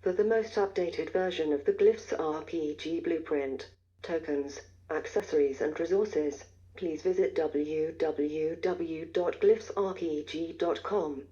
For the most updated version of the Glyphs RPG blueprint, tokens, accessories and resources, please visit www.glyphsrpg.com.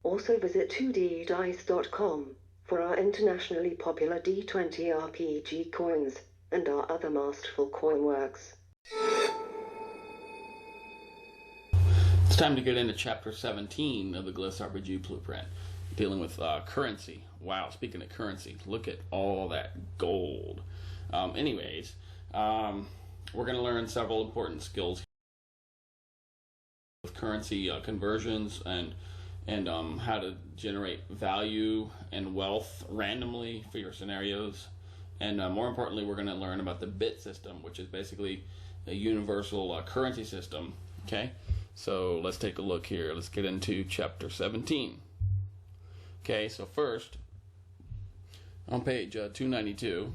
Also visit 2ddice.com for our internationally popular D20 RPG coins and our other masterful coin works. It's time to get into Chapter 17 of the Glyphs RPG Blueprint, dealing with currency. Wow, speaking of currency, look at all that gold. We're going to learn several important skills with currency conversions and how to generate value and wealth randomly for your scenarios. And more importantly, we're going to learn about the bit system, which is basically a universal currency system. Okay, so let's take a look here. Let's get into Chapter 17. Okay, so first, on page 292,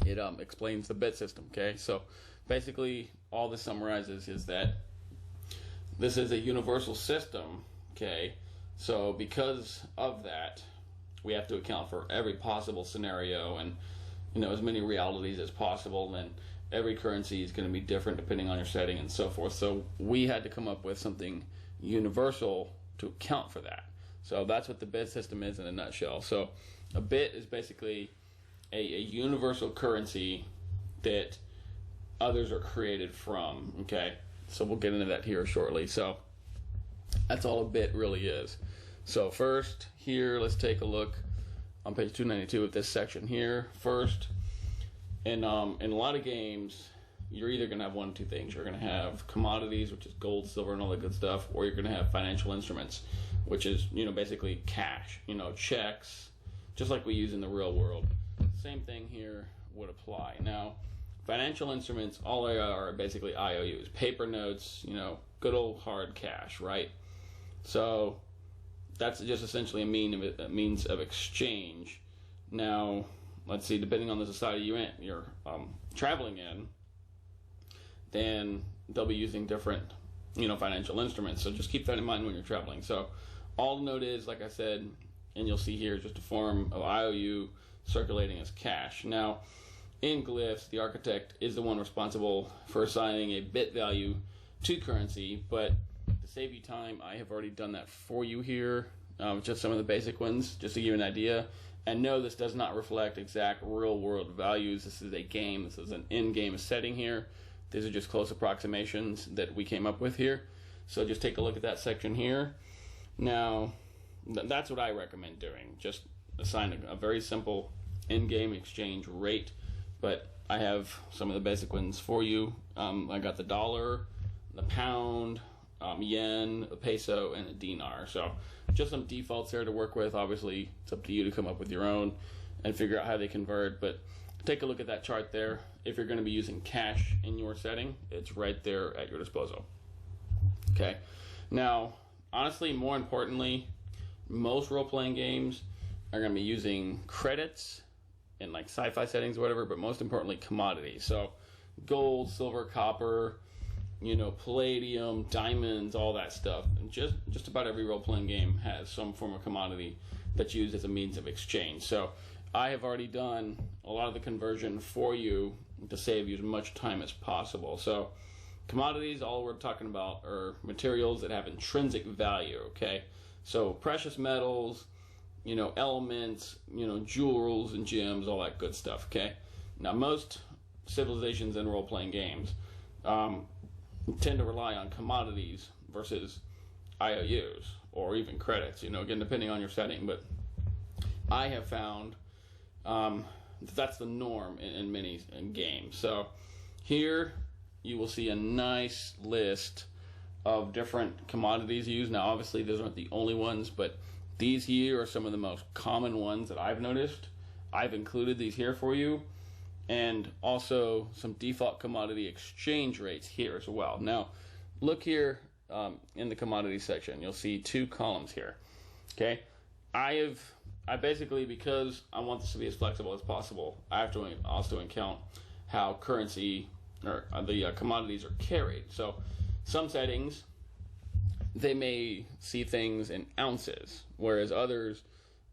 it explains the bit system. Okay, so basically all this summarizes is that this is a universal system. Okay, so because of that, we have to account for every possible scenario and as many realities as possible, and every currency is going to be different depending on your setting and so forth. So we had to come up with something universal to account for that. So that's what the bit system is in a nutshell. So a bit is basically a universal currency that others are created from. Okay, so we'll get into that here shortly. So that's all a bit really is. So first here, let's take a look on page 292 at this section here. First, in a lot of games, you're either going to have one of two things. You're going to have commodities, which is gold, silver, and all that good stuff, or you're going to have financial instruments, which is basically cash, checks, just like we use in the real world. Same thing here would apply. Now, financial instruments, all they are basically IOUs, paper notes, good old hard cash, right? So that's just essentially a means of exchange. Now, let's see, depending on the society you're traveling in, then they'll be using different, financial instruments. So just keep that in mind when you're traveling. So all the note is, like I said, and you'll see here, just a form of IOU circulating as cash. Now, in Glyphs, the architect is the one responsible for assigning a bit value to currency, but to save you time, I have already done that for you here, just some of the basic ones, just to give you an idea. And no, this does not reflect exact real-world values. This is a game. This is an in-game setting here. These are just close approximations that we came up with here. So just take a look at that section here. Now, that's what I recommend doing. Just assign a very simple in-game exchange rate. But I have some of the basic ones for you. I got the dollar, the pound, yen, a peso, and a dinar. So just some defaults there to work with. Obviously, it's up to you to come up with your own and figure out how they convert. But take a look at that chart there. If you're going to be using cash in your setting, it's right there at your disposal. Okay. Now, honestly, more importantly, most role-playing games are going to be using credits in like sci-fi settings or whatever, but most importantly, commodities. So gold, silver, copper, palladium, diamonds, all that stuff. And just about every role-playing game has some form of commodity that's used as a means of exchange. So I have already done a lot of the conversion for you to save you as much time as possible. So commodities, all we're talking about are materials that have intrinsic value, okay? So precious metals, elements, jewels and gems, all that good stuff, okay? Now, most civilizations in role-playing games tend to rely on commodities versus IOUs or even credits, again, depending on your setting. But I have found that's the norm in many games. So here you will see a nice list of different commodities used. Now, obviously, those aren't the only ones, but these here are some of the most common ones that I've noticed. I've included these here for you, and also some default commodity exchange rates here as well. Now, look here in the commodity section. You'll see two columns here. Okay, I basically, because I want this to be as flexible as possible, I have to also account how currency or the commodities are carried. So some settings, they may see things in ounces, whereas others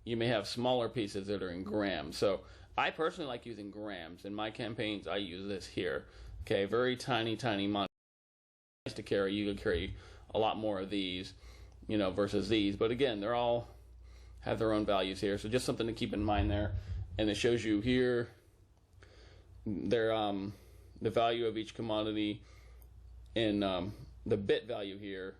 you may have smaller pieces that are in grams. So I personally like using grams. In my campaigns, I use this here. Okay, very tiny, tiny monster. Nice to carry. You can carry a lot more of these, you know, versus these. But again, they're all have their own values here. So just something to keep in mind there. And it shows you here their the value of each commodity in the bit value here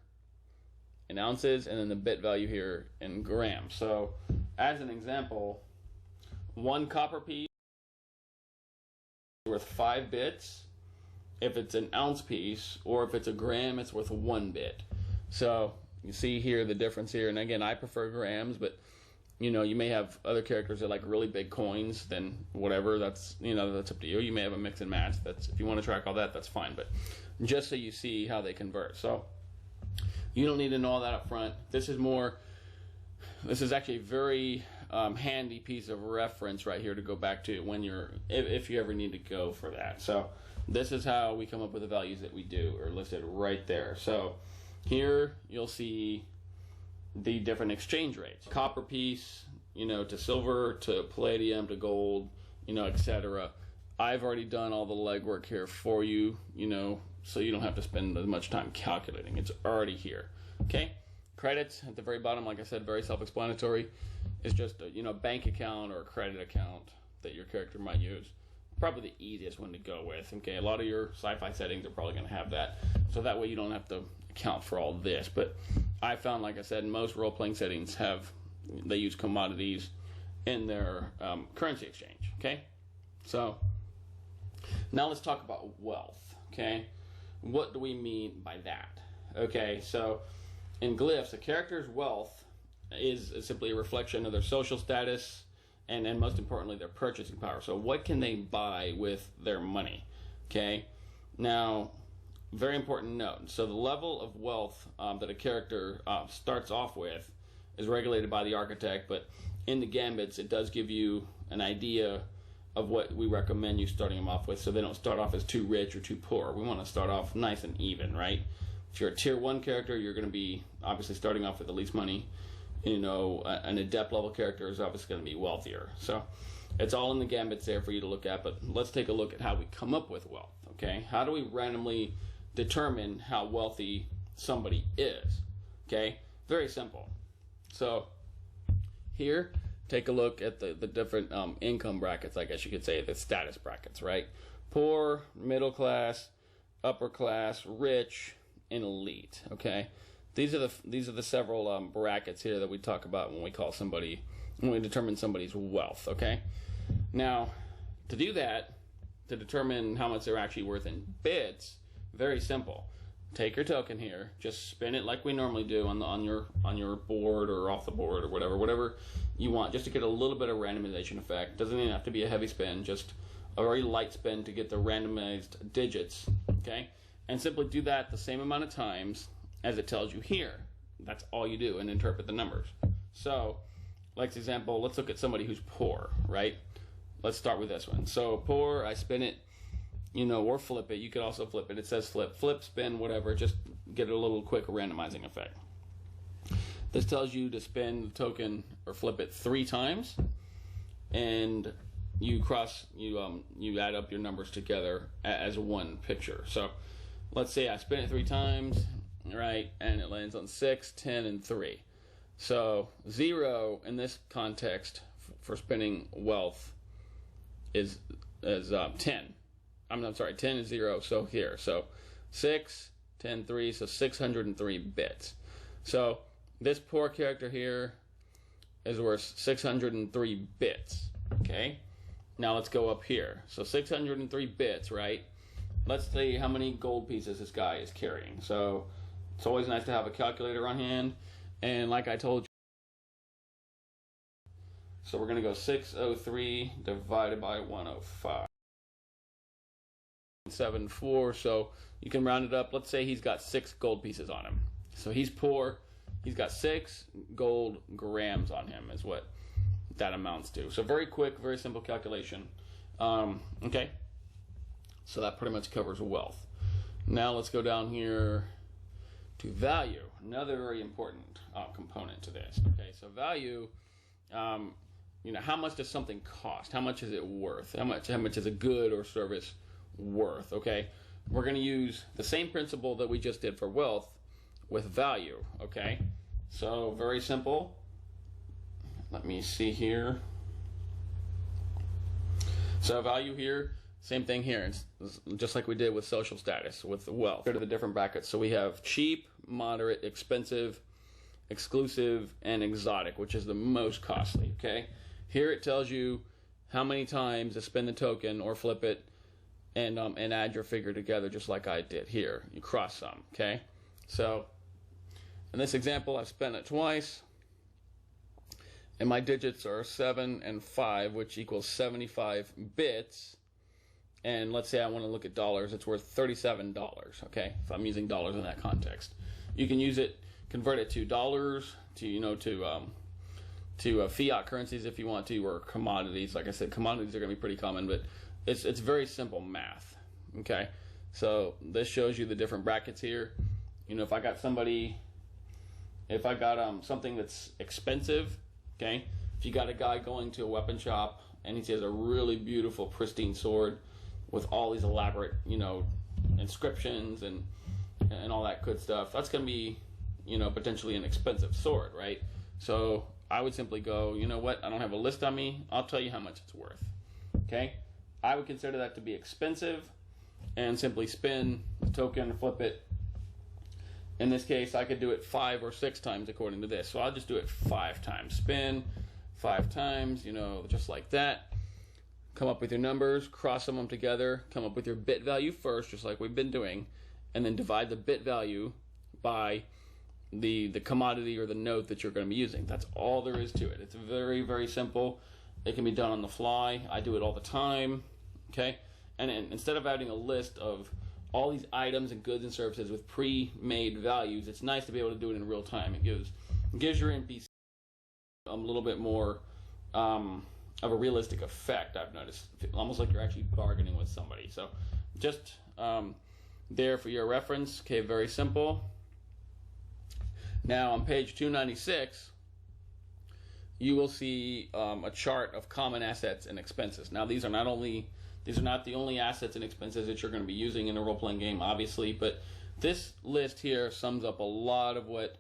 in ounces, and then the bit value here in grams. So as an example, one copper piece is worth 5 bits if it's an ounce piece, or if it's a gram, it's worth 1 bit. So you see here the difference here. And again, I prefer grams, but you know, you may have other characters that like really big coins, then whatever, that's, you know, that's up to you. You may have a mix and match. That's, if you want to track all that, that's fine. But just so you see how they convert. So you don't need to know all that up front. This is actually a very handy piece of reference right here to go back to when you're, if you ever need to go for that. So this is how we come up with the values that we do, are listed right there. So here you'll see the different exchange rates. Copper piece, you know, to silver, to palladium, to gold, you know, etc. I've already done all the legwork here for you, you know, so you don't have to spend as much time calculating. It's already here. Okay? Credits at the very bottom, like I said, very self-explanatory. It's just a, you know, bank account or a credit account that your character might use. Probably the easiest one to go with. Okay, a lot of your sci-fi settings are probably going to have that, so that way you don't have to account for all this. But I found, like I said, most role-playing settings they use commodities in their currency exchange. Okay, so now let's talk about wealth. Okay, what do we mean by that? Okay, so in Glyphs, a character's wealth is simply a reflection of their social status, and most importantly, their purchasing power. So what can they buy with their money? Okay, now, very important note. So the level of wealth that a character starts off with is regulated by the architect, but in the gambits, it does give you an idea of what we recommend you starting them off with, so they don't start off as too rich or too poor. We want to start off nice and even, right? If you're a tier 1 character, you're going to be obviously starting off with the least money. You know, an adept level character is obviously going to be wealthier. So it's all in the gambits there for you to look at, but let's take a look at how we come up with wealth. Okay, how do we randomly determine how wealthy somebody is? Okay, very simple. So here, take a look at the different income brackets, I guess you could say, the status brackets, right? Poor, middle class, upper class, rich, and elite. Okay, these are the several brackets here that we talk about when we determine somebody's wealth. Okay, now to do that, to determine how much they're actually worth in bits, very simple. Take your token here, just spin it like we normally do on your board or off the board or whatever you want, just to get a little bit of randomization effect. Doesn't even have to be a heavy spin, just a very light spin to get the randomized digits. Okay, and simply do that the same amount of times as it tells you here. That's all you do, and interpret the numbers. So, like example, let's look at somebody who's poor, right? Let's start with this one. So poor, I spin it, you know, or flip it. You could also flip it. It says flip, spin, whatever. Just get a little quick randomizing effect. This tells you to spin the token or flip it 3 times, and you add up your numbers together as one picture. So let's say I spin it 3 times, right, and it lands on 6, 10, and 3. So 0 in this context for spinning wealth is 10. I'm sorry, 10 is 0, so here. So 6, 10, 3, so 603 bits. So this poor character here is worth 603 bits, okay? Now let's go up here. So 603 bits, right? Let's see how many gold pieces this guy is carrying. So it's always nice to have a calculator on hand. And like I told you, so we're going to go 603 divided by 105. 74, so you can round it up. Let's say he's got 6 gold pieces on him. So he's poor. He's got 6 gold grams on him is what that amounts to. So very quick, very simple calculation. Okay, so that pretty much covers wealth. Now let's go down here to value, another very important component to this. Okay, so value how much does something cost? How much is it worth? How much is a good or service worth? Okay, we're going to use the same principle that we just did for wealth with value. Okay, so very simple. Let me see here. So value here, same thing here. It's just like we did with social status, with wealth. Go to the different brackets. So we have cheap, moderate, expensive, exclusive, and exotic, which is the most costly. Okay, here it tells you how many times to spend the token or flip it, and add your figure together, just like I did here. You cross sum. Okay, so in this example, I've spent it twice, and my digits are 7 and 5, which equals 75 bits. And let's say I want to look at dollars, it's worth $37. Okay, if I'm using dollars in that context, you can use it, convert it to dollars, to fiat currencies if you want to, or commodities. Like I said, commodities are going to be pretty common, but it's very simple math. Okay, so this shows you the different brackets here. If I got something that's expensive, okay, if you got a guy going to a weapon shop and he has a really beautiful, pristine sword with all these elaborate, inscriptions and all that good stuff, that's going to be, potentially an expensive sword, right? So I would simply go, you know what, I don't have a list on me, I'll tell you how much it's worth. Okay, I would consider that to be expensive, and simply spin the token, flip it. In this case, I could do it 5 or 6 times according to this. So I'll just do it 5 times. Spin 5 times, just like that. Come up with your numbers, cross them together, come up with your bit value first, just like we've been doing, and then divide the bit value by the commodity or the note that you're going to be using. That's all there is to it. It's very, very simple. It can be done on the fly. I do it all the time. Okay? And instead of having a list of all these items and goods and services with pre-made values, it's nice to be able to do it in real time. It gives your NPC a little bit more of a realistic effect, I've noticed. Almost like you're actually bargaining with somebody. So just there for your reference. Okay, very simple. Now on page 296, you will see a chart of common assets and expenses. Now these are not the only assets and expenses that you're going to be using in a role-playing game, obviously, but this list here sums up a lot of what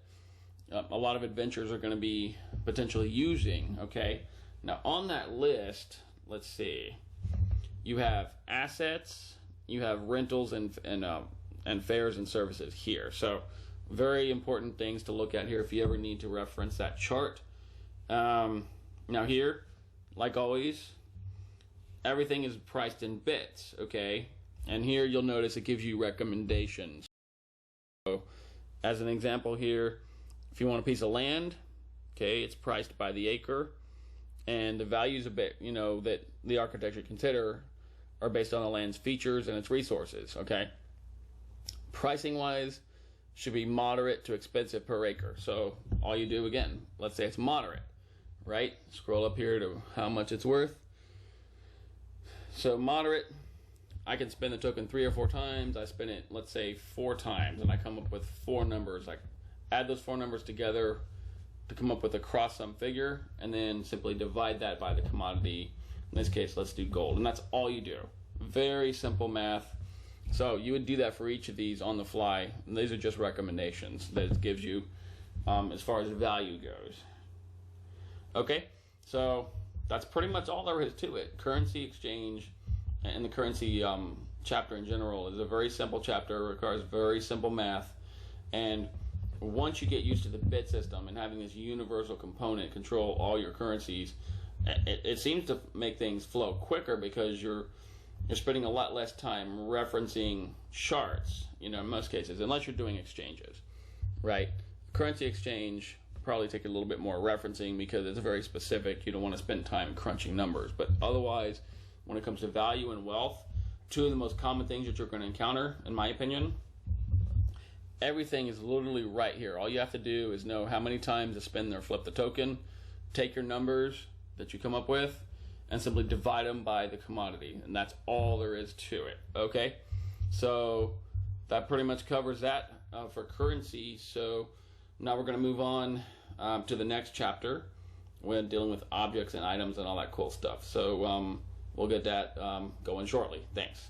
a lot of adventurers are going to be potentially using. Okay, now on that list, let's see, you have assets, you have rentals and fares and services here. So very important things to look at here if you ever need to reference that chart. Now here, like always, everything is priced in bits, okay? And here you'll notice it gives you recommendations. So as an example here, if you want a piece of land, okay, it's priced by the acre, and the values of it, that the architect should consider are based on the land's features and its resources, okay? Pricing wise, should be moderate to expensive per acre. So all you do, again, let's say it's moderate, right? Scroll up here to how much it's worth. So moderate, I can spend the token 3 or 4 times. I spend it, let's say, 4 times, and I come up with 4 numbers. I add those 4 numbers together to come up with a cross-sum figure, and then simply divide that by the commodity. In this case, let's do gold, and that's all you do. Very simple math. So you would do that for each of these on the fly, and these are just recommendations that it gives you as far as value goes. Okay, so that's pretty much all there is to it. Currency exchange and the currency chapter in general is a very simple chapter. It requires very simple math, and once you get used to the bit system and having this universal component control all your currencies, it seems to make things flow quicker because you're spending a lot less time referencing charts, in most cases, unless you're doing exchanges, right? Currency exchange probably take a little bit more referencing because it's very specific. You don't want to spend time crunching numbers. But otherwise, when it comes to value and wealth, 2 of the most common things that you're going to encounter, in my opinion, everything is literally right here. All you have to do is know how many times to spend or flip the token, take your numbers that you come up with, and simply divide them by the commodity. And that's all there is to it, okay? So that pretty much covers that for currency. So now we're going to move on to the next chapter, when dealing with objects and items and all that cool stuff. So we'll get that going shortly. Thanks.